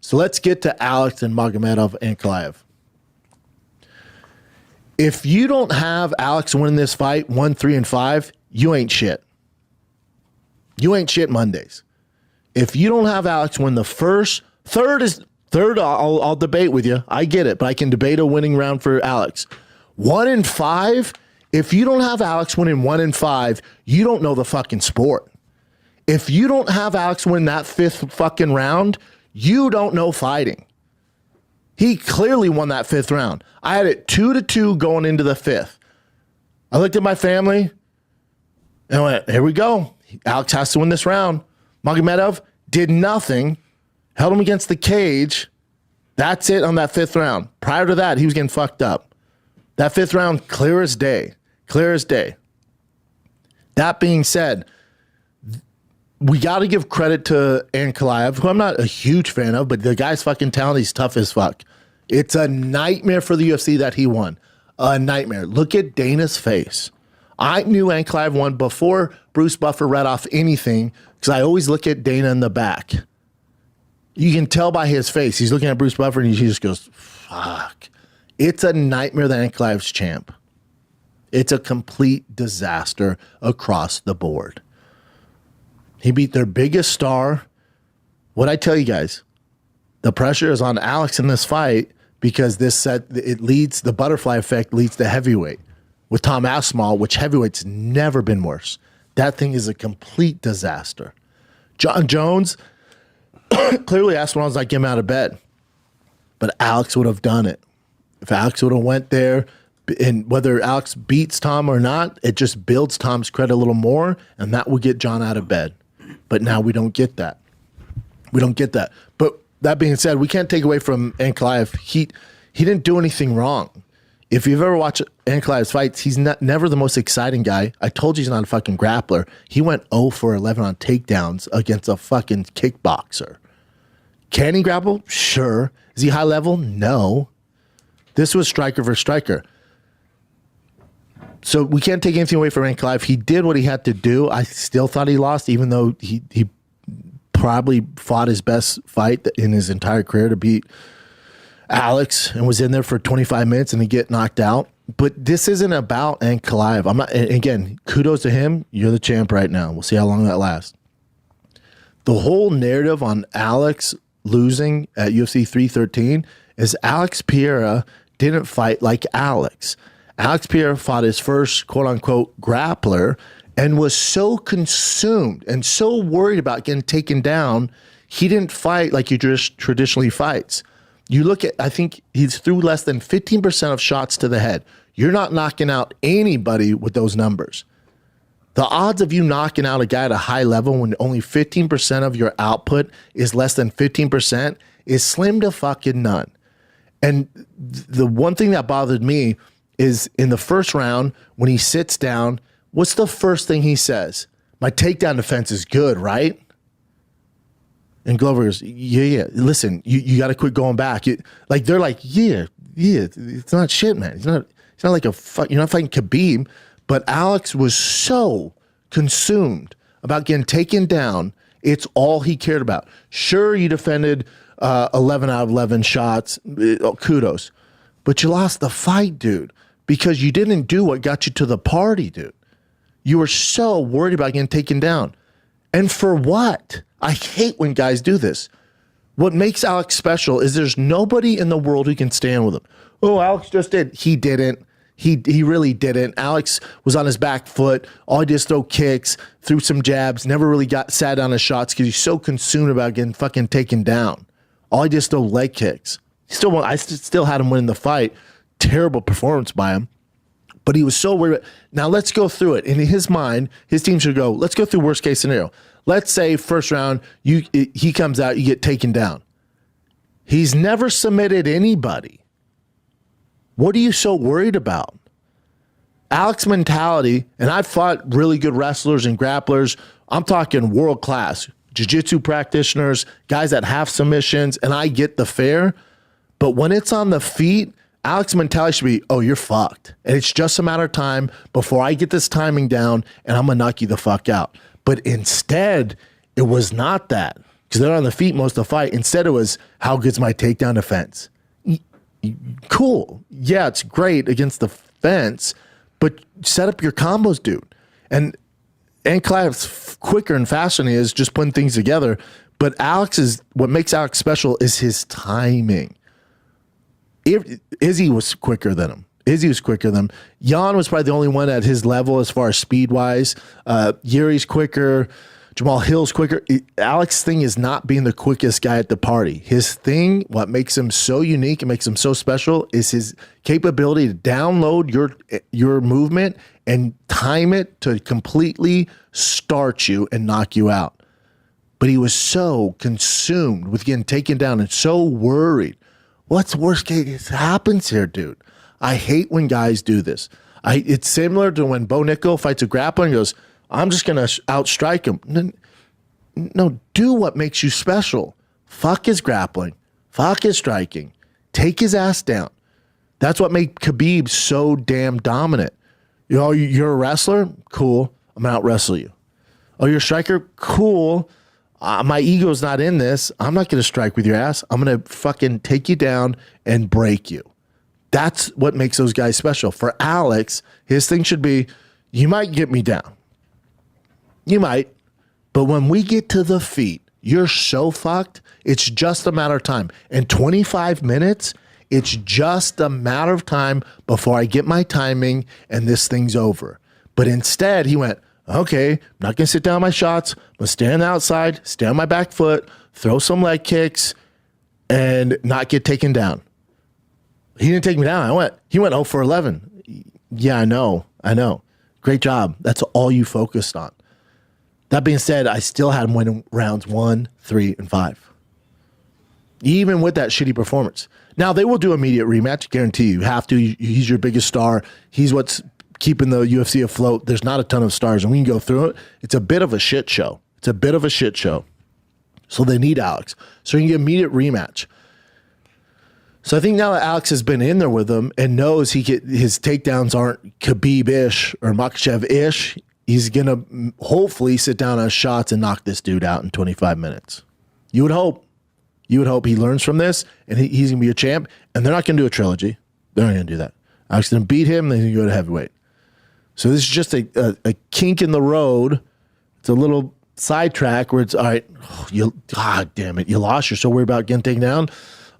So let's get to Alex and Magomed and Ankalaev. If you don't have Alex win this fight 1, 3, and 5, you ain't shit. You ain't shit Mondays. If you don't have Alex win the third, I'll debate with you. I get it, but I can debate a winning round for Alex. 1 and 5, if you don't have Alex winning 1 and 5, you don't know the fucking sport. If you don't have Alex win that 5th fucking round, you don't know fighting. He clearly won that 5th round. I had it 2-2 going into the 5th. I looked at my family and I went, here we go. Alex has to win this round. Magomed did nothing, held him against the cage. That's it on that 5th round. Prior to that, he was getting fucked up. That 5th round, clear as day. Clear as day. That being said, we got to give credit to Ankalaev, who I'm not a huge fan of, but the guy's fucking talented. He's tough as fuck. It's a nightmare for the UFC that he won. A nightmare. Look at Dana's face. I knew Ankalaev won before Bruce Buffer read off anything because I always look at Dana in the back. You can tell by his face. He's looking at Bruce Buffer and he just goes, fuck. It's a nightmare that Ankalaev's champ. It's a complete disaster across the board. He beat their biggest star. What'd I tell you guys? The pressure is on Alex in this fight because the butterfly effect leads to heavyweight with Tom Aspinall, which heavyweight's never been worse. That thing is a complete disaster. John Jones, clearly Aspinall's not getting out of bed, but Alex would have done it. If Alex would have went there, and whether Alex beats Tom or not, it just builds Tom's credit a little more, and that will get John out of bed. But now we don't get that. We don't get that. But that being said, we can't take away from Ankalaev. He didn't do anything wrong. If you've ever watched Ankalaev's fights, he's never the most exciting guy. I told you he's not a fucking grappler. He went 0 for 11 on takedowns against a fucking kickboxer. Can he grapple? Sure. Is he high level? No. This was striker versus striker. So we can't take anything away from Ankalaev. He did what he had to do. I still thought he lost, even though he probably fought his best fight in his entire career to beat Alex and was in there for 25 minutes and he get knocked out. But this isn't about Ankalaev. I'm not. Again, kudos to him. You're the champ right now. We'll see how long that lasts. The whole narrative on Alex losing at UFC 313 is Alex Pereira didn't fight like Alex. Alex Pereira fought his first quote-unquote grappler and was so consumed and so worried about getting taken down, he didn't fight like he traditionally fights. You look at, I think he's threw less than 15% of shots to the head. You're not knocking out anybody with those numbers. The odds of you knocking out a guy at a high level when only 15% of your output is less than 15% is slim to fucking none. And the one thing that bothered me is in the first round, when he sits down, what's the first thing he says? My takedown defense is good, right? And Glover goes, yeah. Listen, you got to quit going back. They're like, yeah. It's not shit, man. It's not like you're not fighting Khabib. But Alex was so consumed about getting taken down. It's all he cared about. Sure, you defended 11 out of 11 shots. Kudos. But you lost the fight, dude. Because you didn't do what got you to the party, dude. You were so worried about getting taken down. And for what? I hate when guys do this. What makes Alex special is there's nobody in the world who can stand with him. Oh, Alex just did. He didn't. He really didn't. Alex was on his back foot. All he did is throw kicks, threw some jabs, never really sat down his shots because he's so consumed about getting fucking taken down. All he did is throw leg kicks. I still had him winning the fight. Terrible performance by him. But he was so worried. Now let's go through it. In his mind, his team should go, let's go through worst case scenario. Let's say first round, he comes out, you get taken down. He's never submitted anybody. What are you so worried about? Alex mentality, and I've fought really good wrestlers and grapplers. I'm talking world class, jiu-jitsu practitioners, guys that have submissions, and I get the fair. But when it's on the feet, Alex mentality should be, oh, you're fucked. And it's just a matter of time before I get this timing down and I'm going to knock you the fuck out. But instead, it was not that. because they're on the feet most of the fight. Instead, it was, how good's my takedown defense? Cool. Yeah, it's great against the fence, but set up your combos, dude. And Ankalaev's quicker and faster than he is, just putting things together. But what makes Alex special is his timing. Izzy was quicker than him. Jan was probably the only one at his level as far as speed-wise. Yuri's quicker. Jamal Hill's quicker. Alex's thing is not being the quickest guy at the party. His thing, what makes him so unique and makes him so special, is his capability to download your movement and time it to completely start you and knock you out. But he was so consumed with getting taken down and so worried. What's worst case happens here, dude? I hate when guys do this. It's similar to when Bo Nickel fights a grappler and goes, I'm just going to outstrike him. No, do what makes you special. Fuck his grappling. Fuck his striking. Take his ass down. That's what made Khabib so damn dominant. You're a wrestler? Cool. I'm going to out-wrestle you. Oh, you're a striker? Cool. My ego's not in this. I'm not going to strike with your ass. I'm going to fucking take you down and break you. That's what makes those guys special. For Alex, his thing should be, you might get me down. You might. But when we get to the feet, you're so fucked, it's just a matter of time. In 25 minutes, it's just a matter of time before I get my timing and this thing's over. But instead, he went, okay, I'm not going to sit down on my shots. I'm going to stand outside, stand on my back foot, throw some leg kicks, and not get taken down. He didn't take me down. He went 0 for 11. Yeah, I know. Great job. That's all you focused on. That being said, I still had him winning rounds 1, 3, and 5. Even with that shitty performance. Now, they will do immediate rematch, guarantee you. Have to. He's your biggest star. He's what's keeping the UFC afloat. There's not a ton of stars, and we can go through it. It's a bit of a shit show. So they need Alex. So you can get immediate rematch. So I think now that Alex has been in there with him and knows his takedowns aren't Khabib-ish or Makhachev-ish, he's going to hopefully sit down on shots and knock this dude out in 25 minutes. You would hope. He learns from this, and he's going to be a champ. And they're not going to do a trilogy. They're not going to do that. Alex going to beat him, then he's going to go to heavyweight. So this is just a kink in the road. It's a little sidetrack where it's, all right, God damn it, you lost. You're so worried about getting taken down.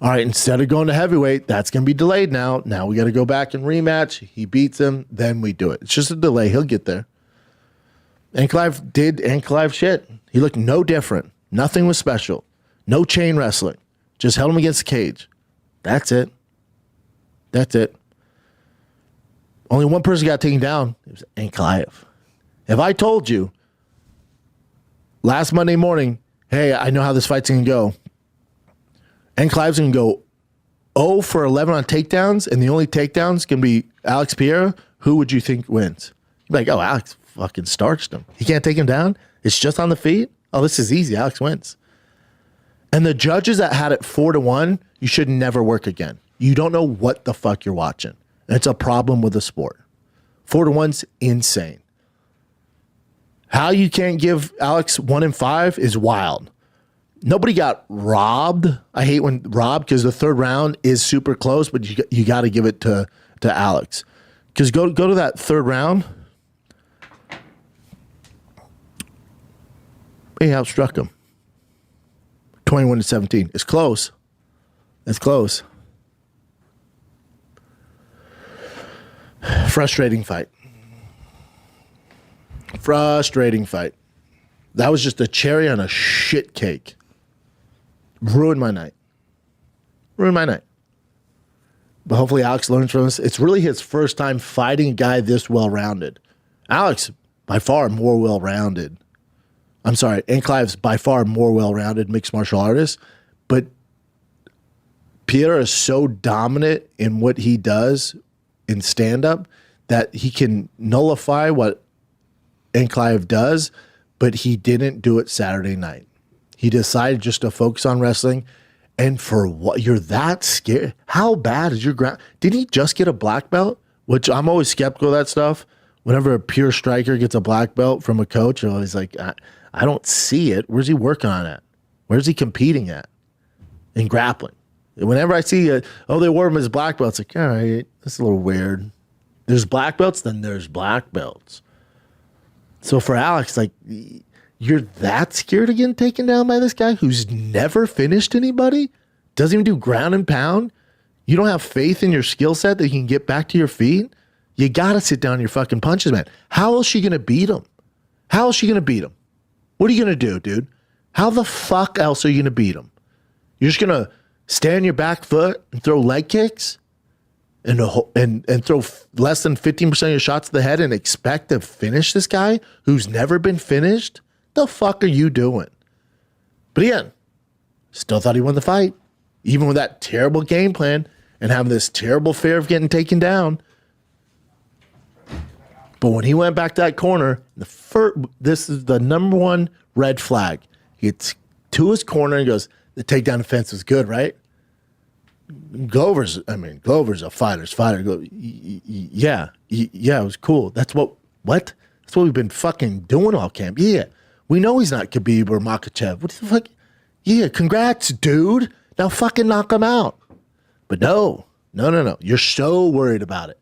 All right, instead of going to heavyweight, that's going to be delayed now. Now we got to go back and rematch. He beats him, then we do it. It's just a delay. He'll get there. Ankalaev did Ankalaev shit. He looked no different. Nothing was special. No chain wrestling. Just held him against the cage. That's it. Only one person got taken down. It was Ankalaev. If I told you last Monday morning, hey, I know how this fight's going to go. Ankalaev's going to go 0 for 11 on takedowns, and the only takedowns can be Alex Pereira. Who would you think wins? You'd be like, oh, Alex fucking starched him. He can't take him down? It's just on the feet? Oh, this is easy. Alex wins. And the judges that had it 4-1, you should never work again. You don't know what the fuck you're watching. And it's a problem with the sport. 4-1's insane. How you can't give Alex 1 and 5 is wild. Nobody got robbed. I hate when robbed because the third round is super close, but you got to give it to Alex. Because go to that third round. He outstruck him. 21-17. It's close. Frustrating fight. That was just a cherry on a shit cake. Ruined my night. But hopefully Alex learns from this. It's really his first time fighting a guy this well-rounded. Alex, by far more well-rounded. I'm sorry, Ankalaev's by far more well-rounded mixed martial artist, but Pereira is so dominant in what he does in stand-up that he can nullify what Ankalaev does, but he didn't do it Saturday night. He decided just to focus on wrestling. And for what? You're that scared? How bad is your ground? Did he just get a black belt? Which I'm always skeptical of that stuff. Whenever a pure striker gets a black belt from a coach, I'm always like, I don't see it. Where's he working on it? Where's he competing at in grappling? Whenever I see, they wore him as black belts, like, all right, that's a little weird. There's black belts, then there's black belts. So for Alex, like, you're that scared of getting taken down by this guy who's never finished anybody? Doesn't even do ground and pound? You don't have faith in your skill set that you can get back to your feet? You got to sit down your fucking punches, man. How else she going to beat him? How else she going to beat him? What are you going to do, dude? How the fuck else are you going to beat him? You're just going to stand your back foot and throw leg kicks and throw less than 15% of your shots to the head and expect to finish this guy who's never been finished? The fuck are you doing? But again, still thought he won the fight. Even with that terrible game plan and having this terrible fear of getting taken down. But when he went back to that corner, this is the number one red flag. He gets to his corner and goes, the takedown defense was good, right? Glover's a fighter's fighter. Yeah, it was cool. That's what? That's what we've been fucking doing all camp. Yeah, we know he's not Khabib or Makhachev. What the fuck? Yeah, congrats, dude. Now fucking knock him out. But no. You're so worried about it.